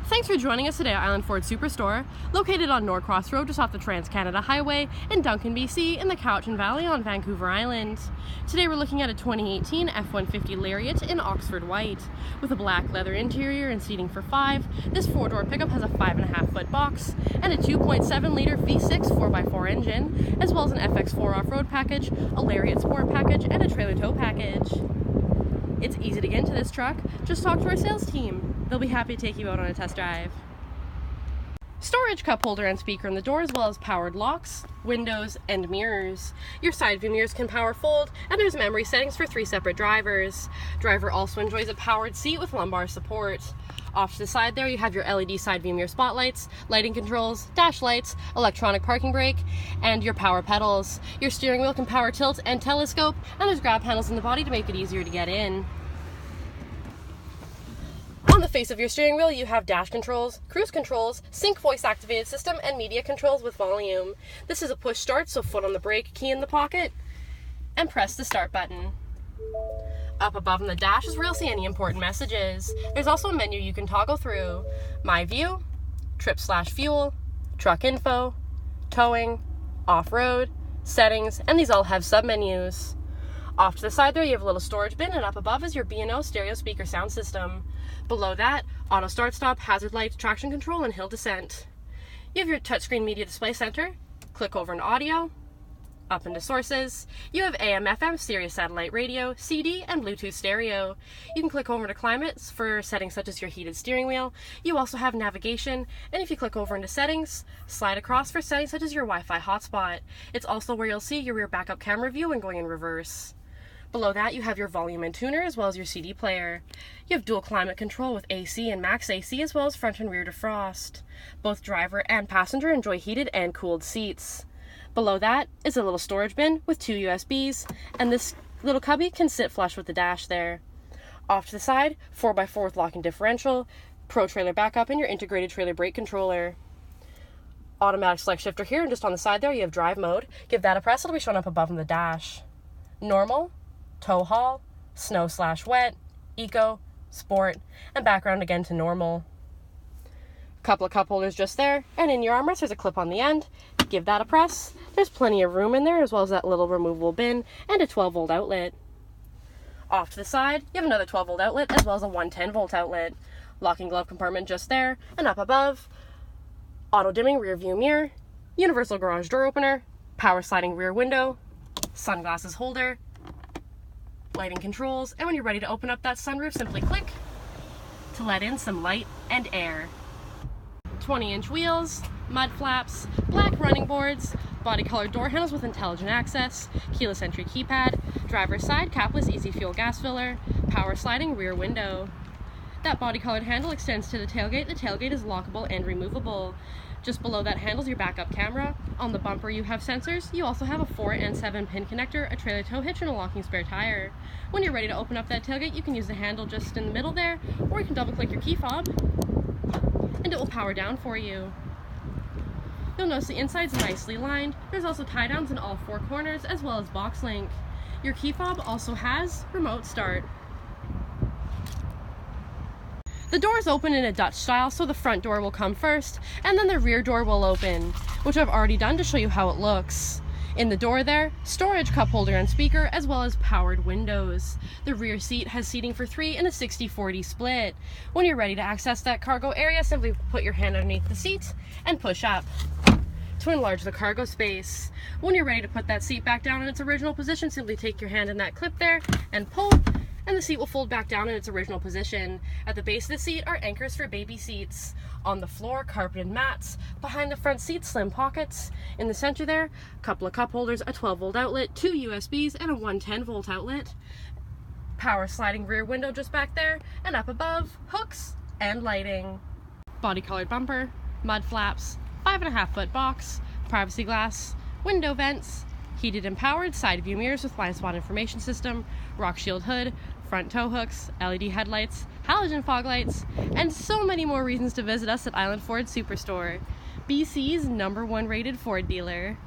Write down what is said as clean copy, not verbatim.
Thanks for joining us today at Island Ford Superstore, located on Norcross Road just off the Trans-Canada Highway in Duncan, BC, in the Cowichan Valley on Vancouver Island. Today we're looking at a 2018 F-150 Lariat in Oxford White. With a black leather interior and seating for 5, this 4-door pickup has a 5.5-foot box and a 2.7-liter V6 4x4 engine, as well as an FX4 off-road package, a Lariat Sport package, and a trailer tow package. It's easy to get into this truck. Just talk to our sales team. They'll be happy to take you out on a test drive. Storage cup holder and speaker in the door, as well as powered locks, windows, and mirrors. Your side view mirrors can power fold, and there's memory settings for 3 separate drivers. Driver also enjoys a powered seat with lumbar support. Off to the side there, you have your LED side view mirror spotlights, lighting controls, dash lights, electronic parking brake, and your power pedals. Your steering wheel can power tilt and telescope, and there's grab handles in the body to make it easier to get in. On the face of your steering wheel, you have dash controls, cruise controls, sync voice activated system, and media controls with volume. This is a push start, so foot on the brake, key in the pocket, and press the start button. Up above in the dash is where you'll see any important messages. There's also a menu you can toggle through: My View, Trip/Fuel, Truck Info, Towing, Off-Road, Settings, and these all have sub-menus. Off to the side there, you have a little storage bin, and up above is your B&O stereo speaker sound system. Below that, auto start-stop, hazard lights, traction control, and hill descent. You have your touchscreen media display center. Click over into audio, up into sources. You have AM/FM, Sirius satellite radio, CD, and Bluetooth stereo. You can click over to climates for settings such as your heated steering wheel. You also have navigation, and if you click over into settings, slide across for settings such as your Wi-Fi hotspot. It's also where you'll see your rear backup camera view when going in reverse. Below that, you have your volume and tuner, as well as your CD player. You have dual climate control with AC and max AC, as well as front and rear defrost. Both driver and passenger enjoy heated and cooled seats. Below that is a little storage bin with 2 USBs, and this little cubby can sit flush with the dash there. Off to the side, 4x4 with locking differential, pro trailer backup, and your integrated trailer brake controller. Automatic select shifter here, and just on the side there you have drive mode. Give that a press, it'll be shown up above in the dash. Normal, tow haul, snow/wet, eco, sport, and background again to normal. Couple of cup holders just there, and in your armrest there's a clip on the end. Give that a press. There's plenty of room in there, as well as that little removable bin and a 12-volt outlet. Off to the side, you have another 12-volt outlet, as well as a 110-volt outlet. Locking glove compartment just there, and up above, auto dimming rear view mirror, universal garage door opener, power sliding rear window, sunglasses holder, lighting controls, and when you're ready to open up that sunroof, simply click to let in some light and air. 20-inch wheels, mud flaps, black running boards, body colored door handles with intelligent access, keyless entry keypad, driver's side capless easy fuel gas filler, power sliding rear window. That body colored handle extends to the tailgate. The tailgate is lockable and removable. Just below that handle is your backup camera. On the bumper you have sensors. You also have a 4 and 7 pin connector, a trailer tow hitch, and a locking spare tire. When you're ready to open up that tailgate, you can use the handle just in the middle there, or you can double click your key fob and it will power down for you. You'll notice the inside's nicely lined. There's also tie downs in all 4 corners, as well as box link. Your key fob also has remote start. The doors open in a Dutch style, so the front door will come first, and then the rear door will open, which I've already done to show you how it looks. In the door there, storage cup holder and speaker, as well as powered windows. The rear seat has seating for 3 in a 60-40 split. When you're ready to access that cargo area, simply put your hand underneath the seat and push up to enlarge the cargo space. When you're ready to put that seat back down in its original position, simply take your hand in that clip there and pull, and the seat will fold back down in its original position. At the base of the seat are anchors for baby seats. On the floor, carpeted mats. Behind the front seat, slim pockets. In the center there, a couple of cup holders, a 12-volt outlet, 2 USBs, and a 110-volt outlet. Power sliding rear window just back there, and up above, hooks and lighting. Body colored bumper, mud flaps, 5.5-foot box, privacy glass, window vents, heated and powered side view mirrors with blind spot information system, rock shield hood, front tow hooks, LED headlights, halogen fog lights, and so many more reasons to visit us at Island Ford Superstore, BC's #1 rated Ford dealer.